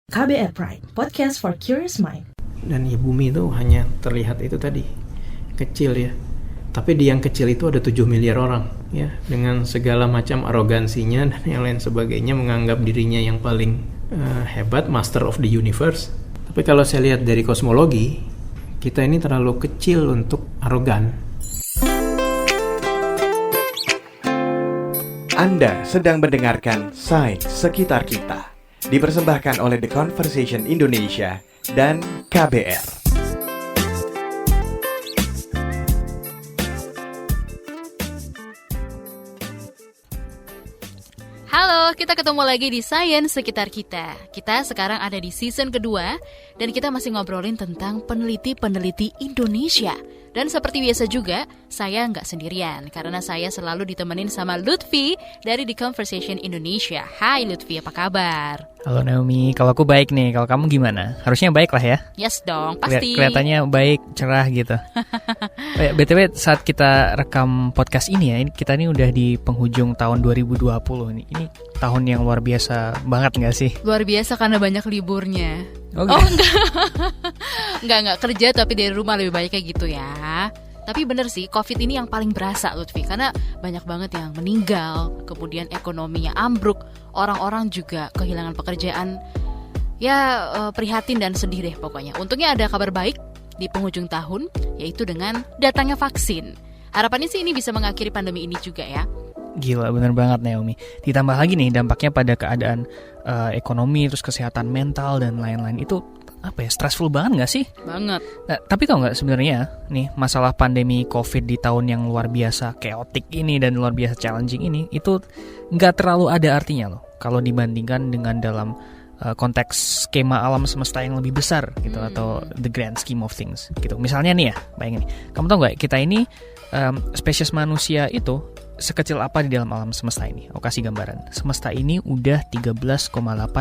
KBR Prime, podcast for curious mind. Dan ya bumi itu hanya terlihat itu tadi, kecil ya. Tapi di yang kecil itu ada 7 miliar orang ya, dengan segala macam arogansinya dan yang lain sebagainya, menganggap dirinya yang paling hebat, master of the universe. Tapi kalau saya lihat dari kosmologi, kita ini terlalu kecil untuk arogan. Anda sedang mendengarkan Sains Sekitar Kita, dipersembahkan oleh The Conversation Indonesia dan KBR. Halo, kita ketemu lagi di Sains Sekitar Kita. Kita sekarang ada di season kedua dan kita masih ngobrolin tentang peneliti-peneliti Indonesia. Dan seperti biasa juga, saya nggak sendirian karena saya selalu ditemenin sama Lutfi dari The Conversation Indonesia. Hai Lutfi, apa kabar? Halo Naomi, kalau aku baik nih, kalau kamu gimana? Harusnya baik lah ya? Yes dong, pasti. Kelihatannya baik, cerah gitu. BTW saat kita rekam podcast ini ya, kita ini udah di penghujung tahun 2020 nih. Ini tahun yang luar biasa banget nggak sih? Luar biasa karena banyak liburnya. Oh enggak kerja tapi dari rumah lebih baik kayak gitu ya. Tapi bener sih, COVID ini yang paling berasa Lutfi, karena banyak banget yang meninggal, kemudian ekonominya ambruk, orang-orang juga kehilangan pekerjaan. Ya prihatin dan sedih deh pokoknya. Untungnya ada kabar baik di penghujung tahun, yaitu dengan datangnya vaksin. Harapannya sih ini bisa mengakhiri pandemi ini juga ya. Gila, bener banget Naomi. Ditambah lagi nih dampaknya pada keadaan ekonomi, terus kesehatan mental dan lain-lain. Itu apa ya, stressful banget gak sih? Banget. Nah, tapi tau gak sebenarnya nih masalah pandemi COVID di tahun yang luar biasa chaotic ini dan luar biasa challenging ini, itu gak terlalu ada artinya loh kalau dibandingkan dengan dalam konteks skema alam semesta yang lebih besar gitu, atau the grand scheme of things gitu. Misalnya nih ya, bayangin nih, kamu tau gak kita ini spesies manusia itu sekecil apa di dalam alam semesta ini? Aku kasih gambaran. Semesta ini udah 13,8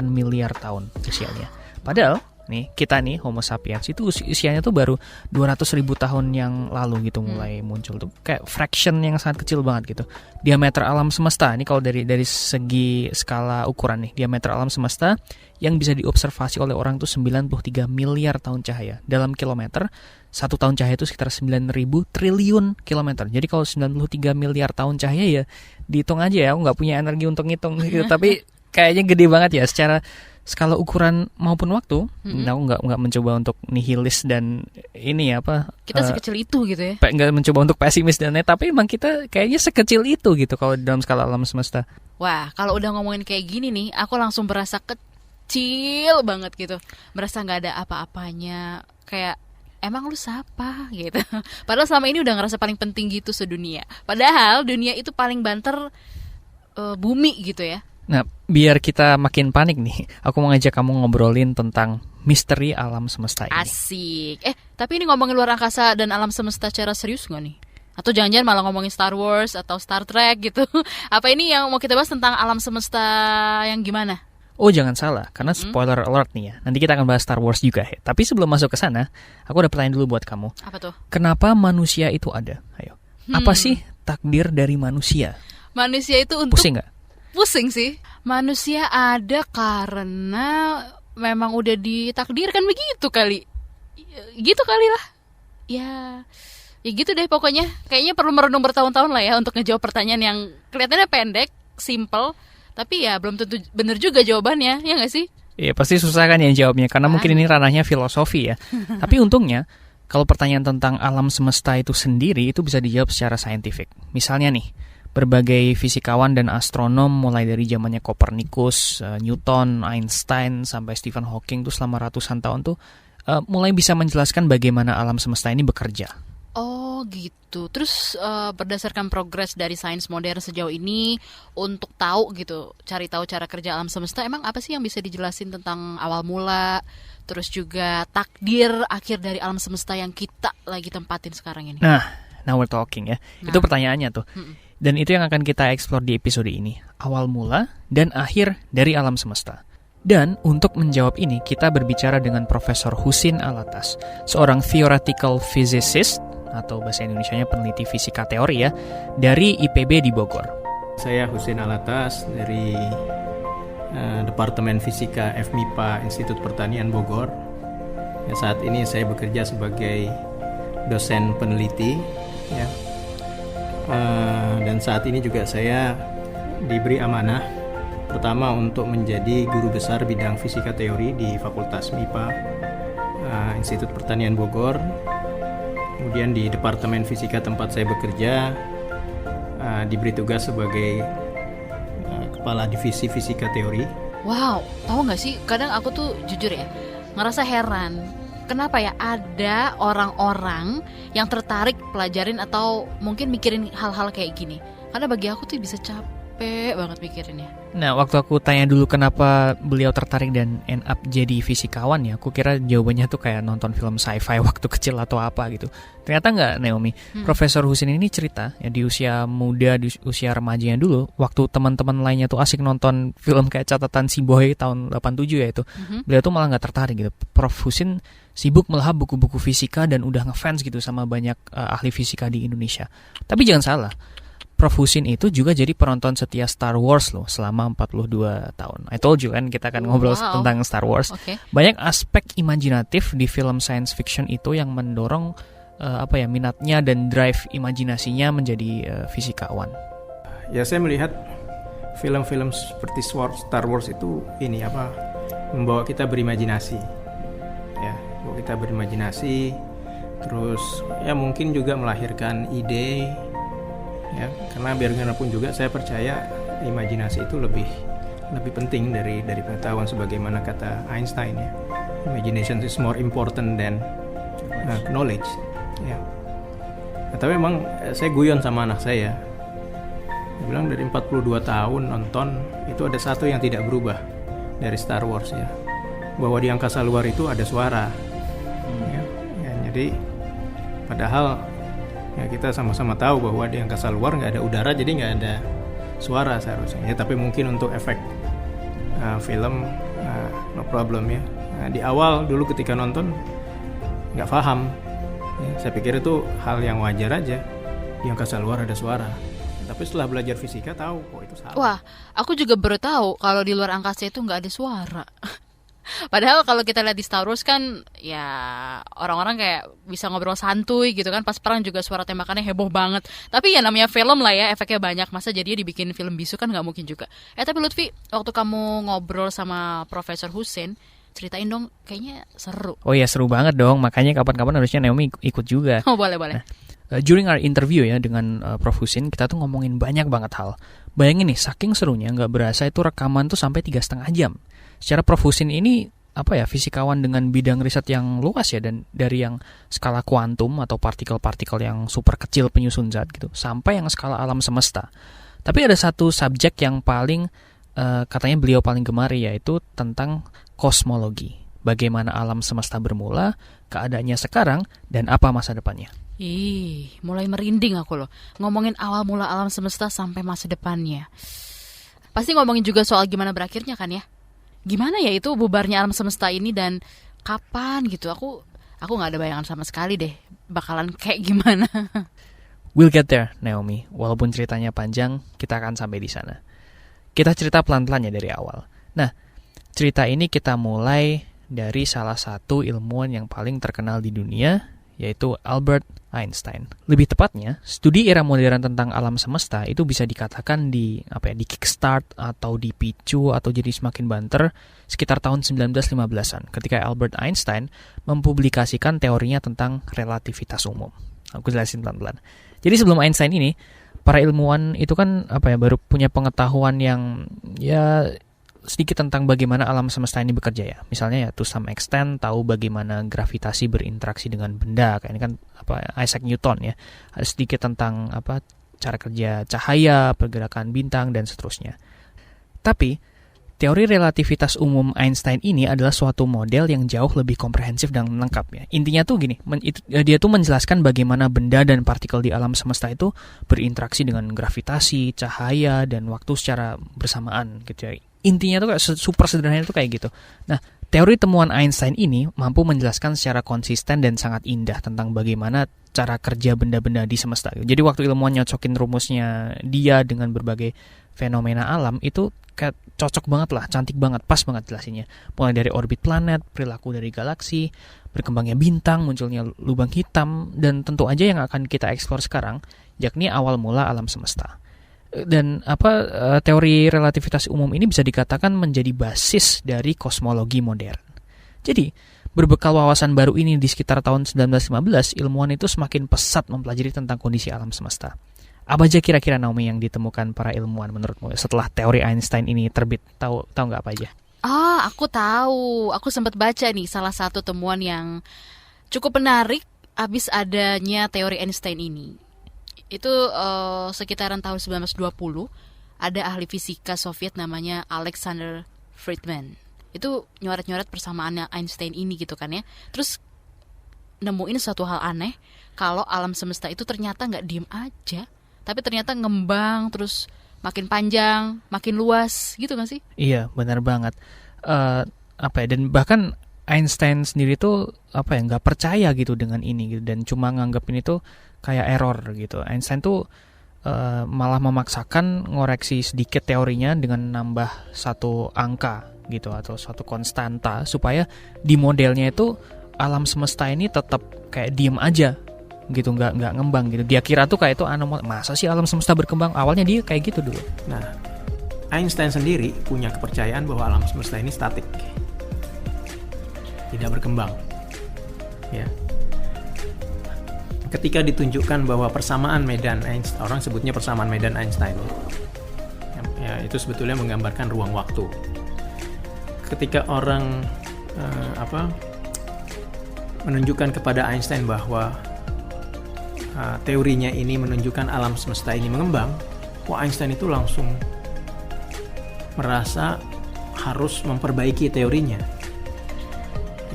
miliar tahun usianya. Padahal nih kita nih Homo sapiens itu usianya tuh baru 200.000 tahun yang lalu gitu mulai muncul tuh. Kayak fraction yang sangat kecil banget gitu. Diameter alam semesta ini kalau dari segi skala ukuran nih, diameter alam semesta yang bisa diobservasi oleh orang tuh 93 miliar tahun cahaya. Dalam kilometer, 1 tahun cahaya itu sekitar 9.000 triliun kilometer. Jadi kalau 93 miliar tahun cahaya ya dihitung aja ya, aku nggak punya energi untuk ngitung gitu. Tapi kayaknya gede banget ya secara skala ukuran maupun waktu. Aku nggak mencoba untuk nihilis dan ini apa. Kita sekecil itu gitu ya. Nggak mencoba untuk pesimis dan lain, tapi emang kita kayaknya sekecil itu gitu kalau dalam skala alam semesta. Wah, kalau udah ngomongin kayak gini nih, aku langsung berasa kecil banget gitu. Merasa nggak ada apa-apanya. Kayak emang lu siapa gitu. Padahal selama ini udah ngerasa paling penting gitu sedunia. Padahal dunia itu paling banter bumi gitu ya. Nah, biar kita makin panik nih, aku mau ngajak kamu ngobrolin tentang misteri alam semesta ini. Asik. Tapi ini ngomongin luar angkasa dan alam semesta secara serius nggak nih? Atau jangan-jangan malah ngomongin Star Wars atau Star Trek gitu? Apa ini yang mau kita bahas tentang alam semesta yang gimana? Oh, jangan salah, karena spoiler alert nih ya. Nanti kita akan bahas Star Wars juga ya. Tapi sebelum masuk ke sana, aku ada pertanyaan dulu buat kamu. Apa tuh? Kenapa manusia itu ada? Ayo. Apa sih takdir dari manusia? Manusia itu untuk... Pusing nggak? Pusing sih. Manusia ada karena memang udah ditakdirkan begitu kali. Gitu kali lah. Ya gitu deh pokoknya. Kayaknya perlu merenung bertahun-tahun lah ya untuk ngejawab pertanyaan yang kelihatannya pendek, simple, tapi ya belum tentu bener juga jawabannya, ya nggak sih? Iya, pasti susah kan yang jawabnya, karena mungkin ini ranahnya filosofi ya. Tapi untungnya, kalau pertanyaan tentang alam semesta itu sendiri, itu bisa dijawab secara saintifik. Misalnya nih, berbagai fisikawan dan astronom mulai dari zamannya Copernicus, Newton, Einstein, sampai Stephen Hawking tuh selama ratusan tahun tuh mulai bisa menjelaskan bagaimana alam semesta ini bekerja. Oh gitu. Terus berdasarkan progres dari sains modern sejauh ini untuk tahu gitu, cari tahu cara kerja alam semesta, emang apa sih yang bisa dijelasin tentang awal mula, terus juga takdir akhir dari alam semesta yang kita lagi tempatin sekarang ini? Nah, now we're talking ya. Itu pertanyaannya tuh. Dan itu yang akan kita explore di episode ini. Awal mula dan akhir dari alam semesta. Dan untuk menjawab ini, kita berbicara dengan Profesor Husin Alatas, seorang theoretical physicist, atau bahasa Indonesianya peneliti fisika teori ya, dari IPB di Bogor. Saya Husin Alatas dari Departemen Fisika FMIPA Institut Pertanian Bogor. Ya, saat ini saya bekerja sebagai dosen peneliti, ya. Dan saat ini juga saya diberi amanah pertama untuk menjadi guru besar bidang fisika teori di Fakultas MIPA Institut Pertanian Bogor. Kemudian di Departemen Fisika tempat saya bekerja diberi tugas sebagai Kepala Divisi Fisika Teori. Wow, tahu nggak sih? Kadang aku tuh jujur ya, ngerasa heran. Kenapa ya ada orang-orang yang tertarik pelajarin atau mungkin mikirin hal-hal kayak gini? Karena bagi aku tuh bisa capek banget mikirinnya. Nah, waktu aku tanya dulu kenapa beliau tertarik dan end up jadi fisikawan ya, aku kira jawabannya tuh kayak nonton film sci-fi waktu kecil atau apa gitu. Ternyata nggak, Naomi. Profesor Husin ini cerita ya di usia muda, di usia remajanya dulu, waktu teman-teman lainnya tuh asik nonton film kayak Catatan Si Boy tahun 87 ya itu. Beliau tuh malah nggak tertarik gitu. Prof. Husin sibuk melahap buku-buku fisika dan udah ngefans gitu sama banyak ahli fisika di Indonesia. Tapi jangan salah, Prof. Husin itu juga jadi penonton setia Star Wars loh selama 42 tahun. I told you kan kita akan ngobrol tentang Star Wars. Okay. Banyak aspek imajinatif di film science fiction itu yang mendorong minatnya dan drive imajinasinya menjadi fisikawan. Ya, saya melihat film-film seperti Star Wars itu membawa kita berimajinasi. Ya, membawa kita berimajinasi, terus ya mungkin juga melahirkan ide. Ya, karena biar bagaimanapun juga saya percaya imajinasi itu lebih penting dari pengetahuan, sebagaimana kata Einstein ya. Imagination is more important than knowledge. Ya. Nah, tapi memang saya guyon sama anak saya. Dia bilang dari 42 tahun nonton itu ada satu yang tidak berubah dari Star Wars ya. Bahwa di angkasa luar itu ada suara. Ya, jadi padahal ya kita sama-sama tahu bahwa di angkasa luar nggak ada udara, jadi nggak ada suara seharusnya. Ya, tapi mungkin untuk efek film no problem ya. Nah, di awal dulu ketika nonton nggak paham. Ya, saya pikir itu hal yang wajar aja. Di angkasa luar ada suara. Tapi setelah belajar fisika tahu kok itu salah. Wah, aku juga baru tahu kalau di luar angkasa itu nggak ada suara. Padahal kalau kita lihat di Star Wars kan ya orang-orang kayak bisa ngobrol santuy gitu kan, pas perang juga suara tembakannya heboh banget. Tapi ya namanya film lah ya, efeknya banyak, masa jadinya dibikin film bisu kan nggak mungkin juga. Tapi Lutfi, waktu kamu ngobrol sama Profesor Husin, ceritain dong, kayaknya seru. Oh ya, seru banget dong, makanya kapan-kapan harusnya Naomi ikut juga. Oh boleh. Nah, during our interview ya dengan Prof. Husin, kita tuh ngomongin banyak banget hal. Bayangin nih, saking serunya nggak berasa itu rekaman tuh sampai 3,5 jam. Secara Prof. Husin ini fisikawan dengan bidang riset yang luas ya, dan dari yang skala kuantum atau partikel-partikel yang super kecil penyusun zat gitu, sampai yang skala alam semesta. Tapi ada satu subjek yang paling katanya beliau paling gemari, yaitu tentang kosmologi. Bagaimana alam semesta bermula, keadaannya sekarang, dan apa masa depannya. Mulai merinding aku loh. Ngomongin awal mula alam semesta sampai masa depannya. Pasti ngomongin juga soal gimana berakhirnya kan ya. Gimana ya itu bubarnya alam semesta ini dan kapan gitu. Aku gak ada bayangan sama sekali deh bakalan kayak gimana. We'll get there, Naomi. Walaupun ceritanya panjang, kita akan sampai di sana. Kita cerita pelan-pelan ya dari awal. Nah, cerita ini kita mulai dari salah satu ilmuwan yang paling terkenal di dunia, yaitu Albert Einstein. Lebih tepatnya, studi era modern tentang alam semesta itu bisa dikatakan di kickstart atau dipicu atau jadi semakin banter sekitar tahun 1915-an ketika Albert Einstein mempublikasikan teorinya tentang relativitas umum. Aku jelasin pelan-pelan. Jadi sebelum Einstein ini, para ilmuwan itu kan baru punya pengetahuan yang ya sedikit tentang bagaimana alam semesta ini bekerja ya. Misalnya ya to some extent tahu bagaimana gravitasi berinteraksi dengan benda. Kayak ini kan Isaac Newton ya. Ada sedikit tentang cara kerja cahaya, pergerakan bintang dan seterusnya. Tapi teori relativitas umum Einstein ini adalah suatu model yang jauh lebih komprehensif dan lengkap ya. Intinya tuh gini, dia tuh menjelaskan bagaimana benda dan partikel di alam semesta itu berinteraksi dengan gravitasi, cahaya dan waktu secara bersamaan gitu ya. Intinya tuh kayak super sederhana itu kayak gitu. Nah, teori temuan Einstein ini mampu menjelaskan secara konsisten dan sangat indah tentang bagaimana cara kerja benda-benda di semesta. Jadi waktu ilmuwan nyocokin rumusnya dia dengan berbagai fenomena alam, itu kayak cocok banget lah, cantik banget, pas banget jelasinnya. Mulai dari orbit planet, perilaku dari galaksi, berkembangnya bintang, munculnya lubang hitam, dan tentu aja yang akan kita eksplor sekarang, yakni awal mula alam semesta. Dan teori relativitas umum ini bisa dikatakan menjadi basis dari kosmologi modern. Jadi, berbekal wawasan baru ini di sekitar tahun 1915, ilmuwan itu semakin pesat mempelajari tentang kondisi alam semesta. Apa aja kira-kira, Naomi, yang ditemukan para ilmuwan menurutmu setelah teori Einstein ini terbit? Tahu nggak apa aja? Aku tahu. Aku sempat baca nih salah satu temuan yang cukup menarik abis adanya teori Einstein ini. Itu sekitaran tahun 1920, ada ahli fisika Soviet namanya Alexander Friedman. Itu nyoret-nyoret persamaannya Einstein ini gitu kan ya. Terus nemuin suatu hal aneh, kalau alam semesta itu ternyata nggak diem aja, tapi ternyata ngembang terus makin panjang, makin luas gitu nggak sih? Iya, benar banget. Dan bahkan Einstein sendiri tuh nggak percaya gitu dengan ini gitu, dan cuma nganggap ini tuh kayak error gitu. Einstein tuh malah memaksakan ngoreksi sedikit teorinya dengan nambah satu angka gitu atau suatu konstanta supaya di modelnya itu alam semesta ini tetap kayak diem aja gitu, nggak ngembang gitu. Dia kira tuh kayak itu anomali, masa sih alam semesta berkembang? Awalnya dia kayak gitu dulu. Nah, Einstein sendiri punya kepercayaan bahwa alam semesta ini statik, tidak berkembang. Ya. Ketika ditunjukkan bahwa persamaan medan Einstein, orang sebutnya persamaan medan Einstein, ya, itu sebetulnya menggambarkan ruang waktu. Ketika orang menunjukkan kepada Einstein bahwa teorinya ini menunjukkan alam semesta ini mengembang, Einstein itu langsung merasa harus memperbaiki teorinya.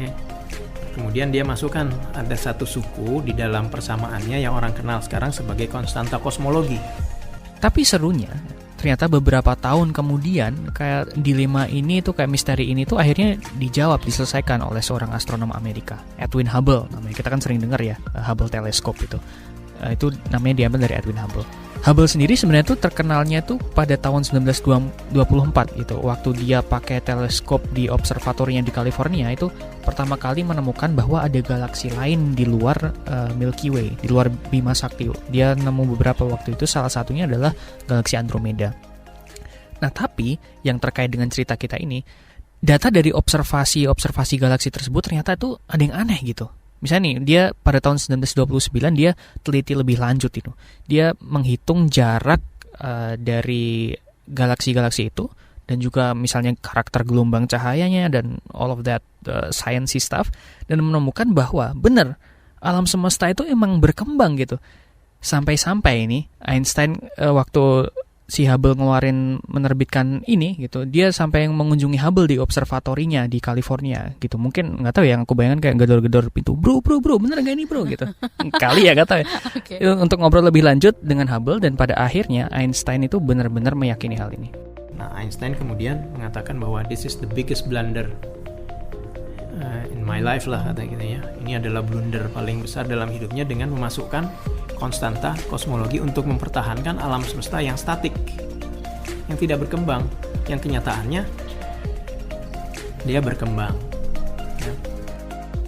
Ya. Kemudian dia masukkan ada satu suku di dalam persamaannya yang orang kenal sekarang sebagai konstanta kosmologi. Tapi serunya, ternyata beberapa tahun kemudian kayak dilema ini tuh, kayak misteri ini tuh akhirnya dijawab, diselesaikan oleh seorang astronom Amerika, Edwin Hubble namanya. Kita kan sering dengar ya Hubble Telescope itu namanya diambil dari Edwin Hubble. Hubble sendiri sebenarnya tuh terkenalnya tuh pada tahun 1924 gitu, waktu dia pakai teleskop di observatorinya di California, itu pertama kali menemukan bahwa ada galaksi lain di luar Milky Way, di luar Bima Sakti. Dia nemu beberapa waktu itu, salah satunya adalah galaksi Andromeda. Nah, tapi yang terkait dengan cerita kita ini, data dari observasi galaksi tersebut ternyata tuh ada yang aneh gitu. Misalnya nih, dia pada tahun 1929 dia teliti lebih lanjut itu. Dia menghitung jarak dari galaksi-galaksi itu, dan juga misalnya karakter gelombang cahayanya dan all of that sciencey stuff, dan menemukan bahwa benar alam semesta itu emang berkembang gitu. Sampai-sampai ini Einstein waktu si Hubble menerbitkan ini gitu, dia sampai mengunjungi Hubble di observatorinya di California gitu. Mungkin nggak tahu ya, yang aku bayangkan kayak gedor-gedor pintu, bro bener nggak ini bro gitu. Kali ya, nggak tahu ya. Okay. Untuk ngobrol lebih lanjut dengan Hubble, dan pada akhirnya Einstein itu benar-benar meyakini hal ini. Nah, Einstein kemudian mengatakan bahwa this is the biggest blunder in my life lah, kata gitu ya. Ini adalah blunder paling besar dalam hidupnya dengan memasukkan konstanta kosmologi untuk mempertahankan alam semesta yang statik, yang tidak berkembang, yang kenyataannya dia berkembang. Ya.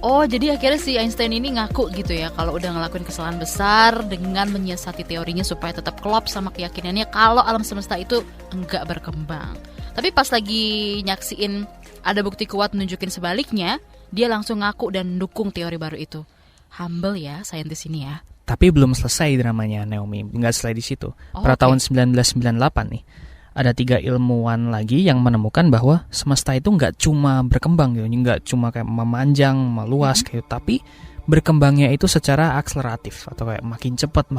Oh, jadi akhirnya si Einstein ini ngaku gitu ya, kalau udah ngelakuin kesalahan besar dengan menyiasati teorinya supaya tetap klop sama keyakinannya kalau alam semesta itu enggak berkembang. Tapi pas lagi nyaksiin ada bukti kuat menunjukin sebaliknya, dia langsung ngaku dan dukung teori baru itu. Humble ya saintis ini ya. Tapi belum selesai dramanya, Naomi. Nggak selesai di situ. Pada tahun 1998 nih, ada 3 ilmuwan lagi yang menemukan bahwa semesta itu nggak cuma berkembang gitu, nggak cuma kayak memanjang, meluas gitu, tapi berkembangnya itu secara akseleratif atau kayak makin cepat,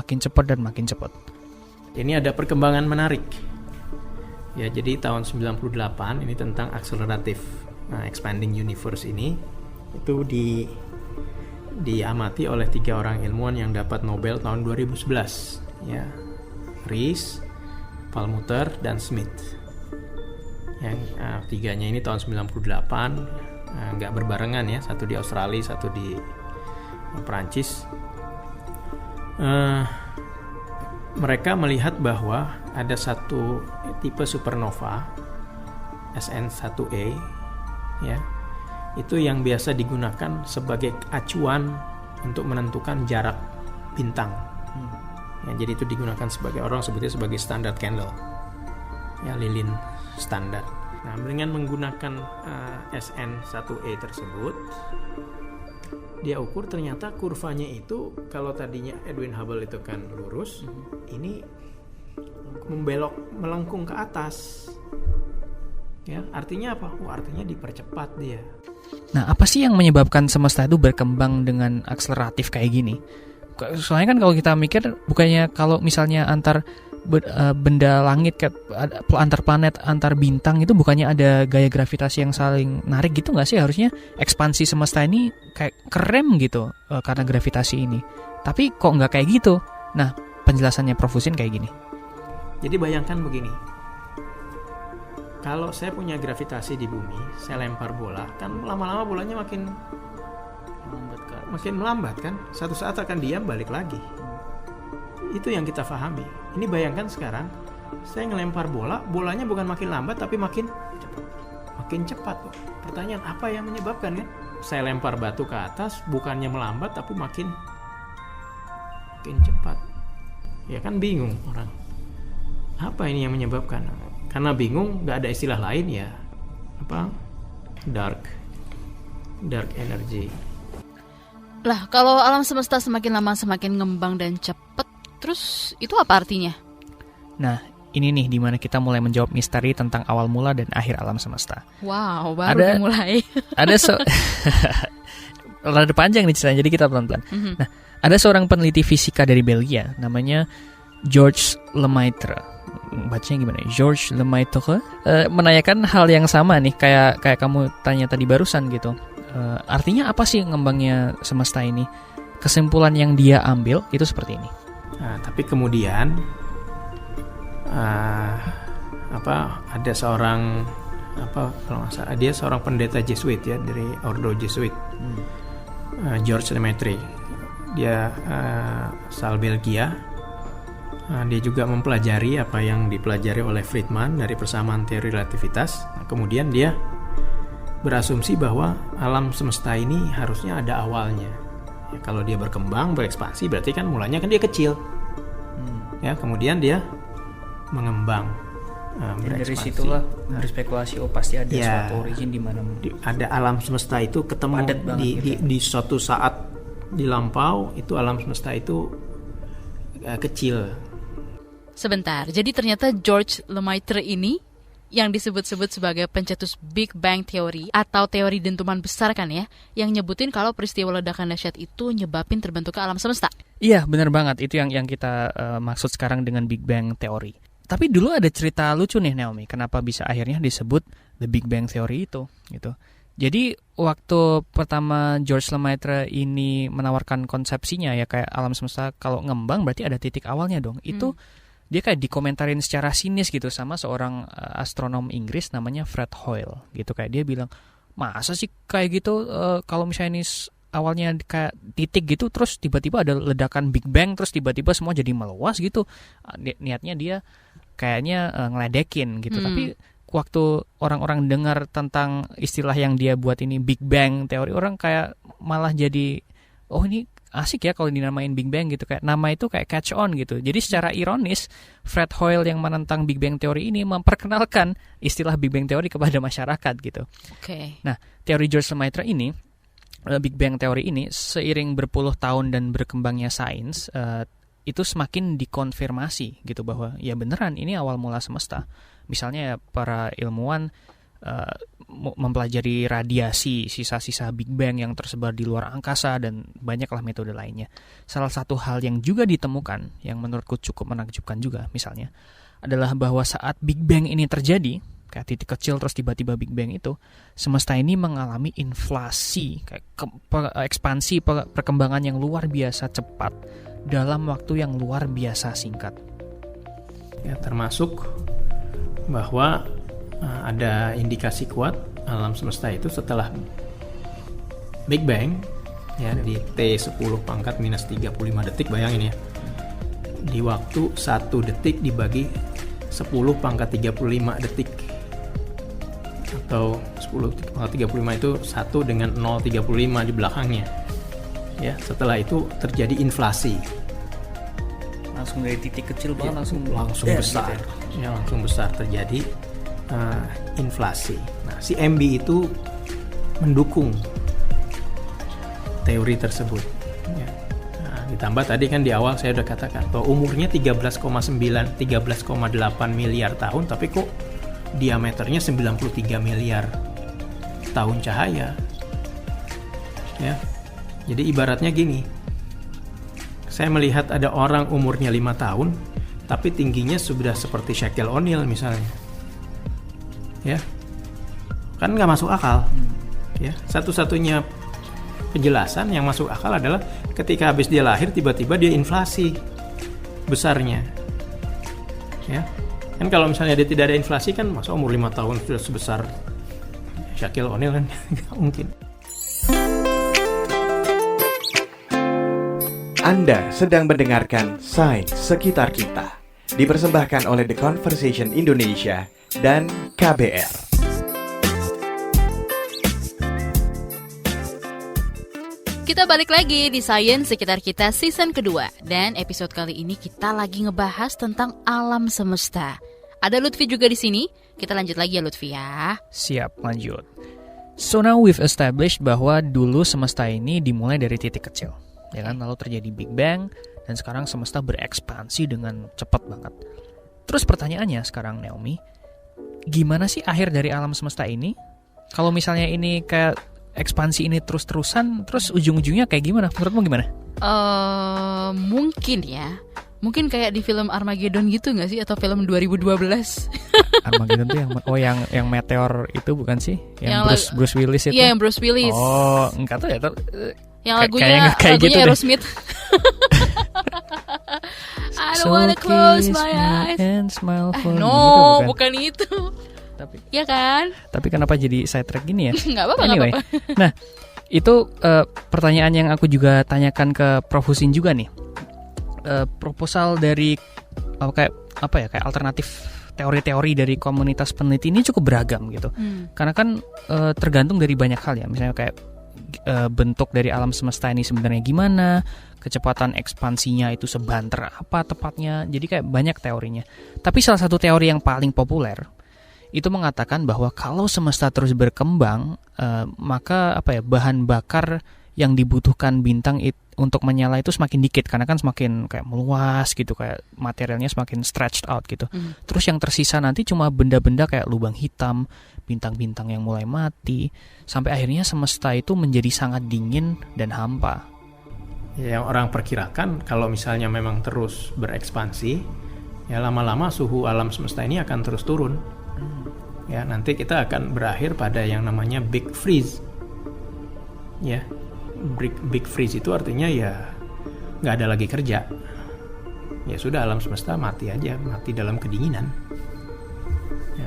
dan makin cepat. Ini ada perkembangan menarik. Ya, jadi tahun 98 ini tentang akseleratif expanding universe ini itu diamati oleh 3 orang ilmuwan yang dapat Nobel tahun 2011 ya, Rees, Perlmutter, dan Smith. Yang tiganya ini tahun 98, nggak berbarengan ya, satu di Australia, satu di Perancis. Mereka melihat bahwa ada satu tipe supernova SN1A ya, itu yang biasa digunakan sebagai acuan untuk menentukan jarak bintang. Ya, jadi itu digunakan sebagai, orang sebutnya sebagai standard candle ya, lilin standar. Nah, dengan menggunakan SN1A tersebut, dia ukur ternyata kurvanya itu, kalau tadinya Edwin Hubble itu kan lurus, ini membelok, melengkung ke atas. Ya, artinya apa? Artinya dipercepat dia. Nah, apa sih yang menyebabkan semesta itu berkembang dengan akseleratif kayak gini? Soalnya kan kalau kita mikir, bukannya kalau misalnya antar benda langit, antar planet, antar bintang itu bukannya ada gaya gravitasi yang saling narik gitu nggak sih? Harusnya ekspansi semesta ini kayak kerem gitu karena gravitasi ini. Tapi kok nggak kayak gitu? Nah, penjelasannya Prof. Husin kayak gini. Jadi bayangkan begini, kalau saya punya gravitasi di bumi, saya lempar bola, kan lama-lama bolanya makin melambat kan, satu saat akan diam balik lagi. Itu yang kita pahami. Ini bayangkan sekarang saya ngelempar bola, bolanya bukan makin lambat tapi makin cepat. Pertanyaan, apa yang menyebabkan kan? Saya lempar batu ke atas, bukannya melambat tapi makin cepat. Ya kan bingung orang. Apa ini yang menyebabkan? Karena bingung, nggak ada istilah lain ya. Apa? Dark energy. Lah, kalau alam semesta semakin lama semakin ngembang dan cepet, terus itu apa artinya? Nah, ini nih dimana kita mulai menjawab misteri tentang awal mula dan akhir alam semesta. Wow, baru mulai. Rada panjang nih ceritanya, jadi kita pelan-pelan. Nah, ada seorang peneliti fisika dari Belgia, namanya Georges Lemaitre. Bacanya gimana? Georges Lemaitre menanyakan hal yang sama nih, kayak kamu tanya tadi barusan gitu. Artinya apa sih ngembangnya semesta ini? Kesimpulan yang dia ambil itu seperti ini. Nah, tapi kemudian ada seorang kalau nggak salah, dia seorang pendeta Jesuit ya, dari Ordo Jesuit, Georges Lemaitre. Dia asal Belgia. Dia juga mempelajari apa yang dipelajari oleh Friedman dari persamaan teori relativitas. Nah, kemudian dia berasumsi bahwa alam semesta ini harusnya ada awalnya. Ya, kalau dia berkembang, berekspansi, berarti kan mulanya kan dia kecil. Ya, kemudian dia mengembang, berekspansi. Dari situlah berspekulasi, pasti ada suatu origin di mana ada alam semesta itu ketemu di suatu saat di lampau, itu alam semesta itu kecil. Sebentar, jadi ternyata Georges Lemaitre ini yang disebut-sebut sebagai pencetus Big Bang Theory atau teori dentuman besar kan ya, yang nyebutin kalau peristiwa ledakan dahsyat itu nyebabin terbentuknya alam semesta. Iya, benar banget. Itu yang kita maksud sekarang dengan Big Bang Theory. Tapi dulu ada cerita lucu nih, Naomi, kenapa bisa akhirnya disebut The Big Bang Theory itu gitu. Jadi waktu pertama Georges Lemaitre ini menawarkan konsepsinya ya, kayak alam semesta kalau ngembang berarti ada titik awalnya dong. Itu dia kayak dikomentarin secara sinis gitu sama seorang astronom Inggris namanya Fred Hoyle gitu. Kayak dia bilang, masa sih kayak gitu, kalau misalnya ini awalnya kayak titik gitu, terus tiba-tiba ada ledakan Big Bang, terus tiba-tiba semua jadi meluas gitu. Niatnya dia kayaknya ngeledekin gitu. Tapi waktu orang-orang dengar tentang istilah yang dia buat ini, Big Bang teori, orang kayak malah jadi, oh ini asik ya kalau dinamain Big Bang gitu, kayak nama itu kayak catch on gitu. Jadi secara ironis, Fred Hoyle yang menentang Big Bang teori ini memperkenalkan istilah Big Bang teori kepada masyarakat gitu. Oke. Nah, teori Georges Lemaitre ini, Big Bang teori ini, seiring berpuluh tahun dan berkembangnya sains, itu semakin dikonfirmasi gitu bahwa ya beneran ini awal mula semesta. Misalnya ya, para ilmuwan mempelajari radiasi, sisa-sisa Big Bang yang tersebar di luar angkasa, dan banyaklah metode lainnya. Salah satu hal yang juga ditemukan, yang menurutku cukup menakjubkan juga misalnya, adalah bahwa saat Big Bang ini terjadi, kayak titik kecil terus tiba-tiba Big Bang itu, semesta ini mengalami inflasi, kayak ekspansi perkembangan yang luar biasa cepat dalam waktu yang luar biasa singkat. Ya, termasuk bahwa ada indikasi kuat alam semesta itu setelah Big Bang ya, di T10 pangkat minus 35 detik, bayangin ya, di waktu 1 detik dibagi 10 pangkat 35 detik atau 10,35 itu 1 dengan 0,35 di belakangnya. Ya, setelah itu terjadi inflasi. Langsung dari titik kecil banget langsung besar. Gitu. Ya, langsung besar terjadi inflasi. Nah, si MB itu mendukung teori tersebut. Ya. Nah, ditambah tadi kan di awal saya udah katakan bahwa umurnya 13,8 miliar tahun, tapi kok diameternya 93 miliar tahun cahaya. Ya. Jadi ibaratnya gini, saya melihat ada orang umurnya 5 tahun, tapi tingginya sudah seperti Shaquille O'Neal misalnya. Ya, kan nggak masuk akal. Ya, satu-satunya penjelasan yang masuk akal adalah ketika habis dia lahir tiba-tiba dia inflasi besarnya. Ya, kan kalau misalnya dia tidak ada inflasi kan masa umur 5 tahun sudah sebesar Shaquille O'Neal kan nggak mungkin. Anda sedang mendengarkan Sains Sekitar Kita, dipersembahkan oleh The Conversation Indonesia dan KBR. Kita balik lagi di Sains Sekitar Kita season kedua. Dan episode kali ini kita lagi ngebahas tentang alam semesta. Ada Lutfi juga di sini. Kita lanjut lagi ya Lutfi ya. Siap, lanjut. So now we've established bahwa dulu semesta ini dimulai dari titik kecil. Ya kan, lalu terjadi Big Bang, dan sekarang semesta berekspansi dengan cepat banget. Terus pertanyaannya sekarang Naomi, gimana sih akhir dari alam semesta ini? Kalau misalnya ini kayak ekspansi ini terus-terusan, terus ujung-ujungnya kayak gimana? Menurutmu gimana? Mungkin kayak di film Armageddon gitu nggak sih? Atau film 2012? Armageddon tuh yang meteor itu bukan sih? Yang Bruce Willis itu? Iya, yang Bruce Willis. Oh, enggak tahu ya. Yang lagunya gitu Aerosmith. I don't wanna close my eyes and smile for me. No, bukan itu. Tapi, ya kan? Tapi kenapa jadi sidetrack gini ya? Nggak apa-apa, anyway, nggak apa-apa. Nah, itu pertanyaan yang aku juga tanyakan ke Prof. Husin juga nih. Proposal dari kayak alternatif teori-teori dari komunitas peneliti ini cukup beragam gitu. Karena kan tergantung dari banyak hal ya. Misalnya kayak bentuk dari alam semesta ini sebenarnya gimana, kecepatan ekspansinya itu sebanter apa tepatnya. Jadi kayak banyak teorinya. Tapi salah satu teori yang paling populer itu mengatakan bahwa kalau semesta terus berkembang, maka bahan bakar yang dibutuhkan bintang untuk menyala itu semakin dikit, karena kan semakin kayak meluas gitu, kayak materialnya semakin stretched out gitu. Terus yang tersisa nanti cuma benda-benda kayak lubang hitam, bintang-bintang yang mulai mati, sampai akhirnya semesta itu menjadi sangat dingin dan hampa. Ya, yang orang perkirakan kalau misalnya memang terus berekspansi, ya lama-lama suhu alam semesta ini akan terus turun. Ya, nanti kita akan berakhir pada yang namanya Big Freeze. Ya, Big Freeze itu artinya ya nggak ada lagi kerja. Ya sudah, alam semesta mati aja, mati dalam kedinginan. Ya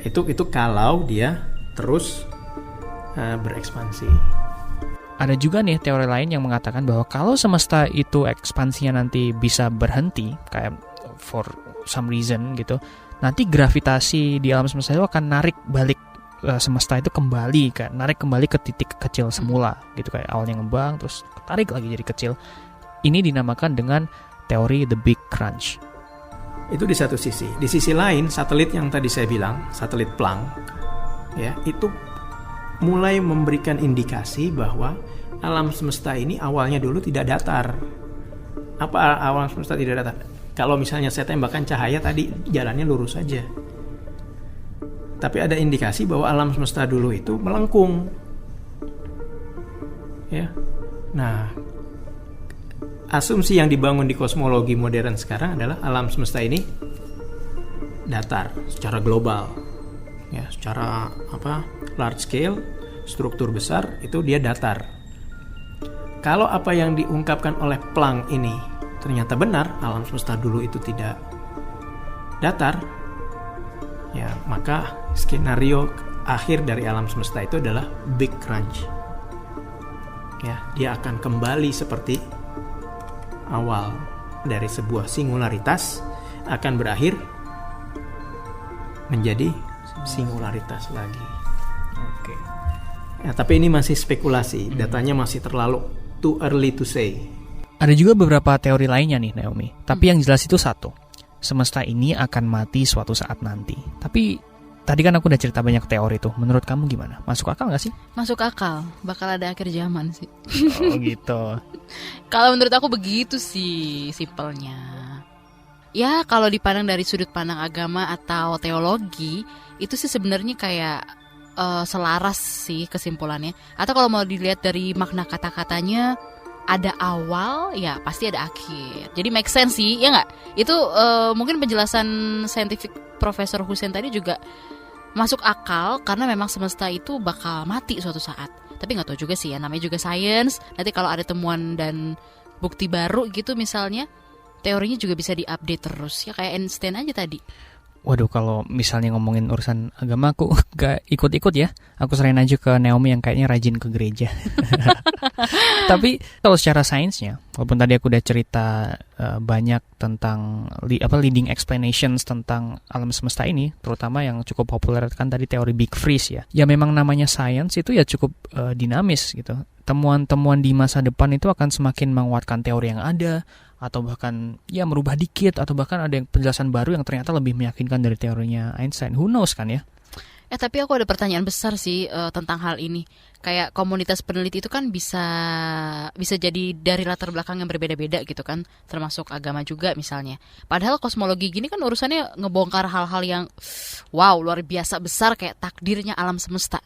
itu kalau dia terus berekspansi. Ada juga nih teori lain yang mengatakan bahwa kalau semesta itu ekspansinya nanti bisa berhenti, kayak for some reason gitu, nanti gravitasi di alam semesta itu akan narik balik semesta itu narik kembali ke titik kecil semula gitu, kayak awalnya ngembang terus tarik lagi jadi kecil. Ini dinamakan dengan teori the Big Crunch. Itu di satu sisi. Di sisi lain, satelit yang tadi saya bilang, satelit Planck, ya itu mulai memberikan indikasi bahwa alam semesta ini awalnya dulu tidak datar. Apa alam semesta tidak datar? Kalau misalnya saya tembakkan cahaya tadi jalannya lurus saja. Tapi ada indikasi bahwa alam semesta dulu itu melengkung. Ya. Nah, asumsi yang dibangun di kosmologi modern sekarang adalah alam semesta ini datar secara global. Ya, secara large scale, struktur besar itu dia datar. Kalau apa yang diungkapkan oleh Planck ini ternyata benar, alam semesta dulu itu tidak datar, ya maka skenario akhir dari alam semesta itu adalah Big Crunch. Ya, dia akan kembali seperti awal dari sebuah singularitas, akan berakhir menjadi singularitas lagi. Oke. Ya, tapi ini masih spekulasi, datanya masih terlalu too early to say. Ada juga beberapa teori lainnya nih Naomi, tapi yang jelas itu satu, semesta ini akan mati suatu saat nanti. Tapi tadi kan aku udah cerita banyak teori tuh, menurut kamu gimana? Masuk akal gak sih? Masuk akal, bakal ada akhir zaman sih. Oh gitu. Kalau menurut aku begitu sih simpelnya. Ya kalau dipandang dari sudut pandang agama atau teologi, itu sih sebenarnya kayak selaras sih kesimpulannya. Atau kalau mau dilihat dari makna kata-katanya, ada awal, ya pasti ada akhir. Jadi make sense sih, ya nggak? Itu mungkin penjelasan scientific Profesor Hussein tadi juga masuk akal karena memang semesta itu bakal mati suatu saat. Tapi nggak tahu juga sih ya, namanya juga science. Nanti kalau ada temuan dan bukti baru gitu misalnya, teorinya juga bisa diupdate terus. Ya kayak Einstein aja tadi. Waduh, kalau misalnya ngomongin urusan agama aku gak ikut-ikut ya. Aku serahin aja ke Naomi yang kayaknya rajin ke gereja. Tapi kalau secara sainsnya, walaupun tadi aku udah cerita banyak tentang leading explanations tentang alam semesta ini, terutama yang cukup populer kan tadi teori Big Freeze ya. Ya memang namanya science itu ya cukup dinamis gitu. Temuan-temuan di masa depan itu akan semakin menguatkan teori yang ada, atau bahkan ya merubah dikit, atau bahkan ada yang penjelasan baru yang ternyata lebih meyakinkan dari teorinya Einstein. Who knows kan ya? Tapi aku ada pertanyaan besar sih tentang hal ini. Kayak komunitas peneliti itu kan bisa jadi dari latar belakang yang berbeda-beda gitu kan, termasuk agama juga misalnya. Padahal kosmologi gini kan urusannya ngebongkar hal-hal yang wow, luar biasa besar kayak takdirnya alam semesta.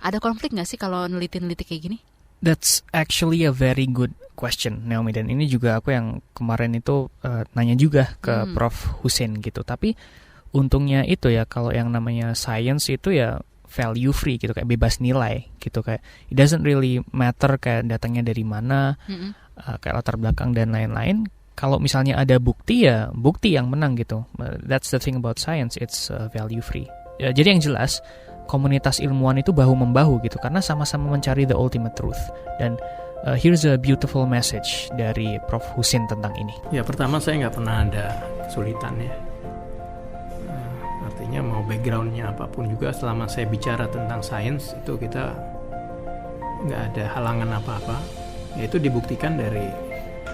Ada konflik nggak sih kalau neliti-neliti kayak gini? That's actually a very good question, Naomi. Dan ini juga aku yang kemarin itu nanya juga ke Prof. Hussein gitu. Tapi untungnya itu ya, kalau yang namanya science itu ya value free gitu, kayak bebas nilai gitu, kayak it doesn't really matter kayak datangnya dari mana, kayak latar belakang dan lain-lain. Kalau misalnya ada bukti ya bukti yang menang gitu. That's the thing about science, it's value free. Ya, jadi yang jelas komunitas ilmuwan itu bahu-membahu gitu, karena sama-sama mencari the ultimate truth. Dan here's a beautiful message dari Prof. Hussein tentang ini. Ya, pertama saya nggak pernah ada kesulitan ya. Artinya mau backgroundnya apapun juga, selama saya bicara tentang sains itu kita nggak ada halangan apa-apa. Ya, itu dibuktikan dari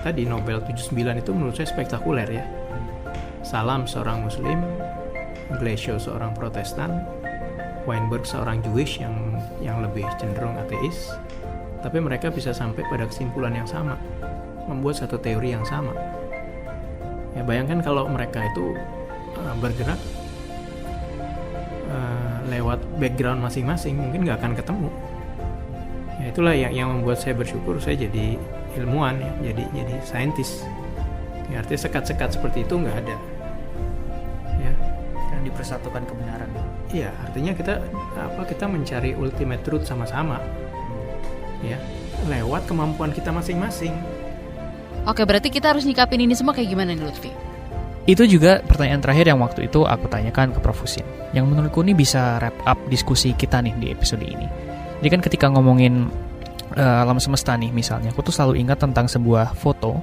tadi Nobel 79 itu menurut saya spektakuler ya. Salam seorang Muslim, Glashow seorang Protestan, Weinberg seorang Jewish yang lebih cenderung ateis, tapi mereka bisa sampai pada kesimpulan yang sama, membuat satu teori yang sama. Ya, bayangkan kalau mereka itu bergerak lewat background masing-masing, mungkin nggak akan ketemu. Ya, itulah yang membuat saya bersyukur saya jadi ilmuwan ya, jadi saintis. Ya, artinya sekat-sekat seperti itu nggak ada. Ya, Karena dipersatukan kebenaran. iya, artinya kita mencari ultimate truth sama-sama. Ya, lewat kemampuan kita masing-masing. Oke, berarti kita harus nyikapin ini semua kayak gimana nih Lutfi? Itu juga pertanyaan terakhir yang waktu itu aku tanyakan ke Prof. Hussein, yang menurutku ini bisa wrap up diskusi kita nih di episode ini. Jadi kan ketika ngomongin alam semesta nih misalnya, aku tuh selalu ingat tentang sebuah foto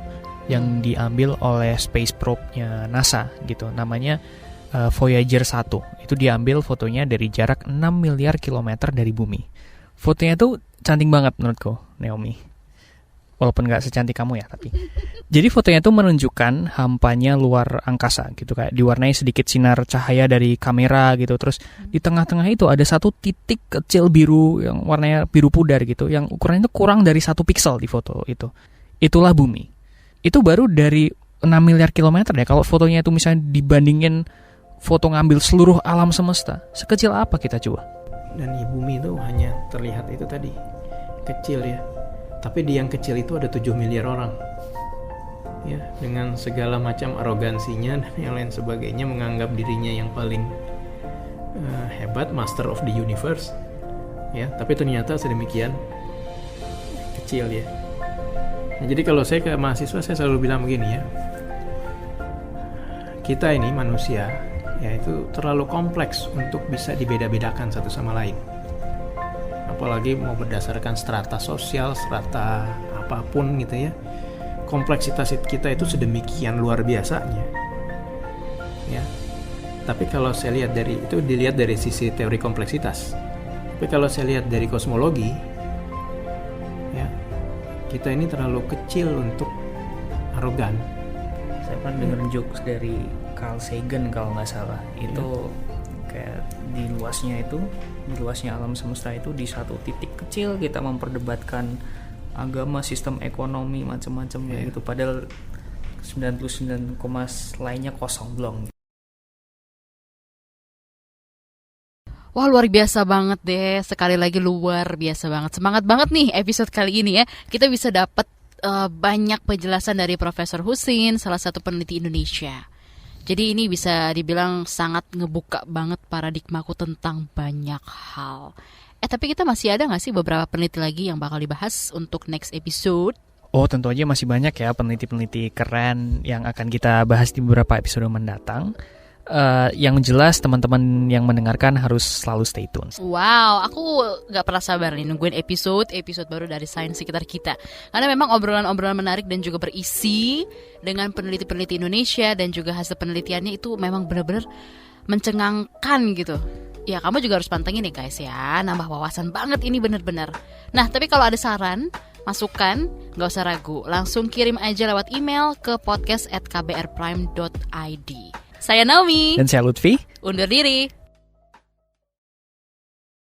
yang diambil oleh space probe-nya NASA gitu, namanya Voyager 1. Itu diambil fotonya dari jarak 6 miliar kilometer dari bumi. Fotonya tuh cantik banget menurutku, Naomi. Walaupun gak secantik kamu ya, tapi. Jadi fotonya tuh menunjukkan hampanya luar angkasa gitu, kayak diwarnai sedikit sinar cahaya dari kamera gitu. Terus di tengah-tengah itu ada satu titik kecil biru yang warnanya biru pudar gitu, yang ukurannya itu kurang dari 1 piksel di foto itu. Itulah bumi. Itu baru dari 6 miliar kilometer ya. Kalau fotonya itu misalnya dibandingin foto ngambil seluruh alam semesta, sekecil apa kita coba? Dan bumi itu hanya terlihat itu tadi, kecil ya. Tapi di yang kecil itu ada 7 miliar orang. Ya, dengan segala macam arogansinya dan yang lain sebagainya, menganggap dirinya yang paling hebat, master of the universe. Ya, tapi ternyata sedemikian kecil ya. Nah, jadi kalau saya ke mahasiswa, saya selalu bilang begini ya. Kita ini manusia, ya itu terlalu kompleks untuk bisa dibeda-bedakan satu sama lain. Apalagi mau berdasarkan strata sosial, strata apapun gitu ya. Kompleksitas kita itu sedemikian luar biasanya. Ya. Tapi kalau saya lihat dilihat dari sisi teori kompleksitas. Tapi kalau saya lihat dari kosmologi, ya kita ini terlalu kecil untuk arogan. Saya pernah dengar jokes dari Carl Sagan kalau nggak salah. Itu kayak di luasnya alam semesta itu di satu titik kecil kita memperdebatkan agama, sistem ekonomi, macam-macam kayak gitu. Padahal 99, lainnya kosong belum. Wah, luar biasa banget deh. Sekali lagi luar biasa banget. Semangat banget nih episode kali ini ya. Kita bisa dapat banyak penjelasan dari Profesor Husin, salah satu peneliti Indonesia. Jadi ini bisa dibilang sangat ngebuka banget paradigmaku tentang banyak hal. Tapi kita masih ada gak sih beberapa peneliti lagi yang bakal dibahas untuk next episode? Oh, tentu aja masih banyak ya peneliti-peneliti keren yang akan kita bahas di beberapa episode mendatang. Yang jelas teman-teman yang mendengarkan harus selalu stay tune. Wow, aku gak pernah sabar nih nungguin episode baru dari Sains Sekitar Kita. Karena memang obrolan-obrolan menarik dan juga berisi dengan peneliti-peneliti Indonesia dan juga hasil penelitiannya itu memang benar-benar mencengangkan gitu. Ya, kamu juga harus pantengin nih guys ya, nambah wawasan banget ini benar-benar. Nah, tapi kalau ada saran, masukan, gak usah ragu, langsung kirim aja lewat email ke podcast@kbrprime.id. Saya Naomi. Dan saya Lutfi. Undur diri.